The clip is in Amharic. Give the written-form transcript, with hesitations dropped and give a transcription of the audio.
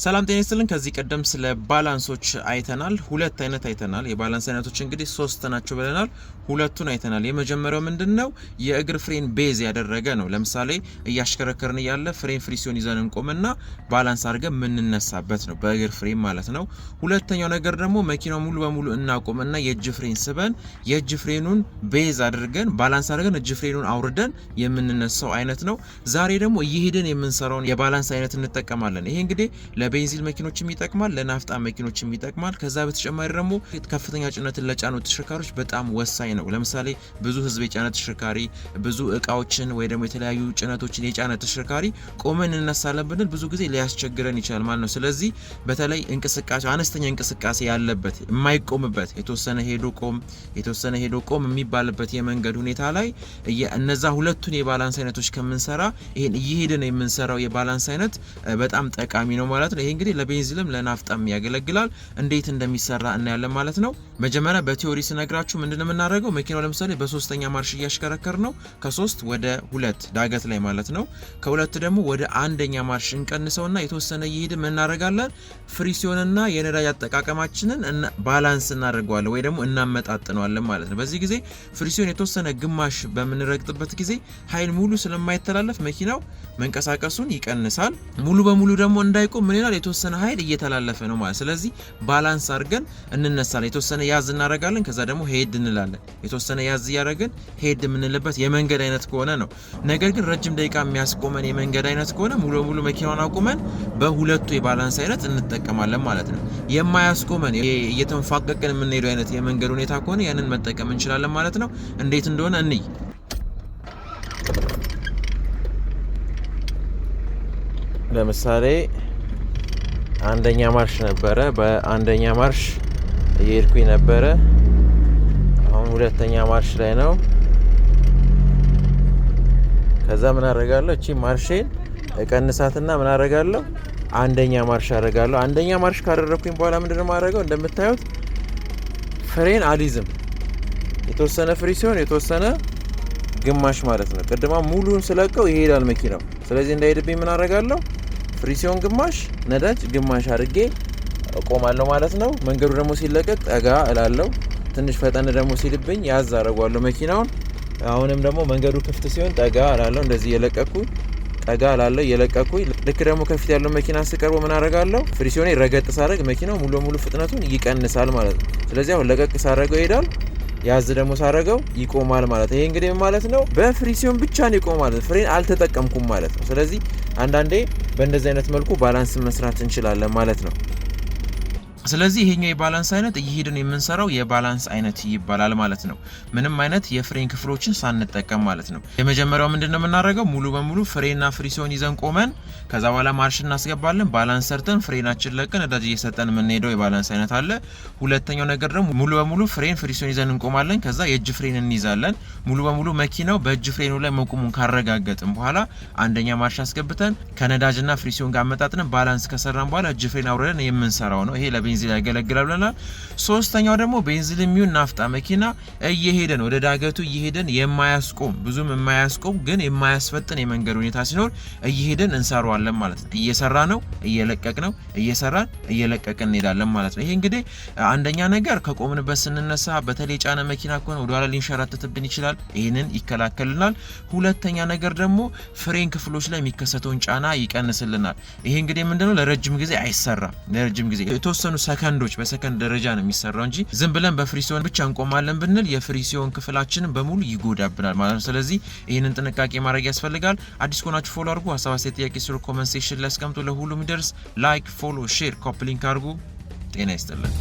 ሰላም ጤና ይስጥልን። ከዚህ ቀደም ስለ ባላንሶች አይተናል። ሁለት አይነት አይተናል። የባላንስ አይነቶች እንግዲህ ሶስት ናቸው ብለናል። ሁለቱን አይተናል። የመጀመሪያው ምንድነው? የእግር ፍሬን ቤዝ ያደረገ ነው። ለምሳሌ እያሽከረከርን ያለ ፍሬን ፍሪሲዮን ይዘን እንቆምና ባላንስ አድርገን የምንነሳበት ነው፣ በእግር ፍሬን ማለት ነው። ሁለተኛው ነገር ደግሞ መኪናው ሙሉ በሙሉ እናቆምና የእጅ ፍሬን ስበን የእጅ ፍሬኑን ቤዝ አድርገን ባላንስ አድርገን እጅ ፍሬኑን አውርደን የምንነሳው አይነት ነው። ዛሬ ደግሞ እየሄድን የምንሰራውን የባላንስ አይነት እንጠቀማለን። ይሄ እንግዲህ ለቤንዚን መኪኖችም ይጠቅማል፣ ለናፍጣ መኪኖችም ይጠቅማል። ከዛ በተጨማሪ ደግሞ ከፍተኛ ጭነትን ለጫኑ ተሽከርካሪዎች በጣም ወሳኝ ነው። ለምሳሌ ብዙ ህዝብ የጫነ ተሽከርካሪ፣ ብዙ እቃዎችን ወይ ደግሞ የተለያዩ ጭነቶችን የጫነ ተሽከርካሪ ቆመን እንነሳለን ብንል ብዙ ጊዜ ሊያስቸግረን ይችላል ማለት ነው። ስለዚህ በተለይ እንቅስቃሴ አነስተኛ እንቅስቃሴ ያለበት የማይቆምበት የተወሰነ ሄዶ ቆም የሚባልበት የመንገድ ሁኔታ ላይ እነዛ ሁለቱን የባላንስ አይነቶች ከምንሰራ ይሄን እየሄድን የምንሰራው የባላንስ አይነት በጣም ጠቃሚ ነው ማለት ነው። ይሄ እንግዲህ ለቤንዚንም ለናፍጣም ያገለግላል። እንዴት እንደሚሰራ እናያለን ማለት ነው። መጀመሪያ በቲዮሪ ስነግራችሁ ምንድነው የምናደርገው? መኪናው ለምሳሌ በሶስተኛ ማርሽ እያሽከረከር ነው፣ ከ3 ወደ 2 ዳገት ላይ ማለት ነው። ከ2 ደግሞ ወደ አንደኛ ማርሽ እንቀንሰውና የተወሰነ እየሄድን እናደርጋለን። ፍሪሲዮንና የነዳጅ አጠቃቀማችንን ባላንስ እናደርገዋለን ወይ ደግሞ እናመጣጥነዋለን ማለት ነው። በዚህ ጊዜ ፍሪሲዮን የተወሰነ ግማሽ በምንረግጥበት ጊዜ ኃይል ሙሉ ስለማይተላለፍ መኪናው መንቀሳቀሱን ይቀንሳል። ሙሉ በሙሉ ደግሞ እንዳይቆም ምን ይላል? የተወሰነ ኃይል እየተላለፈ ነው ማለት። ስለዚህ ባላንስ አድርገን እንነሳለን። የተወሰነ ያዝ እናደርጋለን፣ ከዛ ደግሞ ሄድ እንላለን። የተወሰነ ያዝ እያደረግን ሄድ የምንልበት የመንገድ አይነት ከሆነ ነው። ነገር ግን ረጅም ደቂቃ የሚያስቆመን የመንገድ አይነት ከሆነ ሙሉ በሙሉ መኪናውን አቁመን በሁለቱ የባላንስ አይነት እንጠቀማለን ማለት ነው። የማያስቆመን እየተንፋቀቅን የምንሄደው አይነት የመንገድ ሁኔታ ከሆነ ያንን መጠቀም እንችላለን ማለት ነው። እንዴት እንደሆነ እንይ። ለምሳሌ አንደኛ ማርሽ ነበረ። በአንደኛ ማርሽ እየሄድኩኝ ነበረ። አሁን ሁለተኛ ማርሽ ላይ ነው። ከዛ ምን አደርጋለሁ? እቺ ማርሼን እቀንሳትና ምን አደርጋለሁ? አንደኛ ማርሽ አደርጋለሁ። አንደኛ ማርሽ ካደረኩኝ በኋላ ምንድነው ማድረገው? እንደምታዩት ፍሬን አልይዝም። የተወሰነ ፍሪ ሲሆን የተወሰነ ግማሽ ማለት ነው። ቅድማ ሙሉን ስለቀው ይሄዳል መኪናው። ስለዚህ እንዳይሄድብኝ ምን አደርጋለሁ? ፍሪሲዮን ግማሽ ነዳጅ ግማሽ አድርጌ እቆማለሁ ማለት ነው። መንገዱ ደግሞ ሲለቀቅ ጠጋ እላለሁ። ትንሽ ፈጠን ደግሞ ሲልብኝ ያዝ አደርጋለሁ መኪናውን። አሁንም ደግሞ መንገዱ ክፍት ሲሆን ጠጋ እላለሁ። እንደዚህ እየለቀኩኝ ጠጋ እላለሁ እየለቀኩኝ። ልክ ደግሞ ከፊት ያለው መኪና ስቀርቦ ምን አደርጋለሁ? ፍሪሲዮኔ ረገጥ ሳደርግ መኪናው ሙሉ በሙሉ ፍጥነቱን ይቀንሳል ማለት ነው። ስለዚህ አሁን ለቀቅ ሳደርገው ይሄዳል፣ ያዝ ደግሞ ሳደርገው ይቆማል ማለት ነው። ይሄ እንግዲህ ማለት ነው በፍሪሲዮን ብቻ ነው ይቆማል ማለት ነው። ፍሬን አልተጠቀምኩም ማለት ነው። ስለዚህ አንዳንዴ በእንደዚህ አይነት መልኩ ባላንስ መስራት እንችላለን ማለት ነው። ስለዚህ ይሄኛው የባላንስ አይነት እየሄድን የምንሰራው የባላንስ አይነት ይባላል ማለት ነው። ምንም አይነት የፍሬን ክፍሎችን ሳንጠቀም ማለት ነው። የመጀመሪያው ምንድነው የምናደርገው? ሙሉ በሙሉ ፍሬንና ፍሪሲዮን ይዘን ቆመን ከዛ በኋላ ማርሽ እናስገባለን። ባላንስ ሰርተን ፍሬናችን ለቀን ነዳጅ እየሰጠን የምንሄደው የባላንስ አይነት አለ። ሁለተኛው ነገር ደግሞ ሙሉ በሙሉ ፍሬን ፍሪሲዮን ይዘን እንቆማለን። ከዛ የእጅ ፍሬን እንይዛለን። ሙሉ በሙሉ መኪናው በእጅ ፍሬኑ ላይ መቆሙን ካረጋገጥን በኋላ አንደኛ ማርሽ አስገብተን ከነዳጅና ፍሪሲዮን ጋር አመጣጥነን ባላንስ ከሰራን በኋላ እጅ ፍሬን አውርደን የምንሰራው ነው። ይሄ ቤንዚን ያገለግላል ብለናል። ሶስተኛው ደግሞ ቤንዚን የሚሆን ናፍጣ መኪና እየሄደን ወደ ዳገቱ እየሄደን የማያስቆም ብዙም የማያስቆም ግን የማያስፈጥን የመንገድ ሁኔታ ሲኖር እየሄደን እንሰራዋለን ማለት ነው። እየሰራ ነው እየለቀቅ ነው እየሰራን እየለቀቅን እንሄዳለን ማለት ነው። ይሄ እንግዲህ አንደኛ ነገር ከቆምንበት ስንነሳ በተለይ ጫነ መኪና ከሆነ ወደ ኋላ ሊንሸራተትብን ይችላል። ይሄንን ይከላከልናል። ሁለተኛ ነገር ደግሞ ፍሬን ክፍሎች ላይ የሚከሰተውን ጫና ይቀንስልናል። ይሄ እንግዲህ ምንድነው ለረጅም ጊዜ አይሰራም። ለረጅም ጊዜ የተወሰኑ ሰከንዶች በሰከንድ ደረጃ ነው የሚሰራው እንጂ ዝም ብለን በፍሪሲዮን ብቻ እንቆማለን ብንል የፍሪሲዮን ክፍላችንን በሙሉ ይጎዳብናል ማለት ነው። ስለዚህ ይህንን ጥንቃቄ ማድረግ ያስፈልጋል። አዲስ ከሆናችሁ ፎሎ አድርጉ። ሀሳብ አስተያየት፣ ጥያቄ ሲኖር ኮሜንት ሴክሽን ላይ አስቀምጡ። ለሁሉም ይደርስ ላይክ፣ ፎሎ፣ ሼር፣ ኮፒ ሊንክ አድርጉ። ጤና ይስጥልን።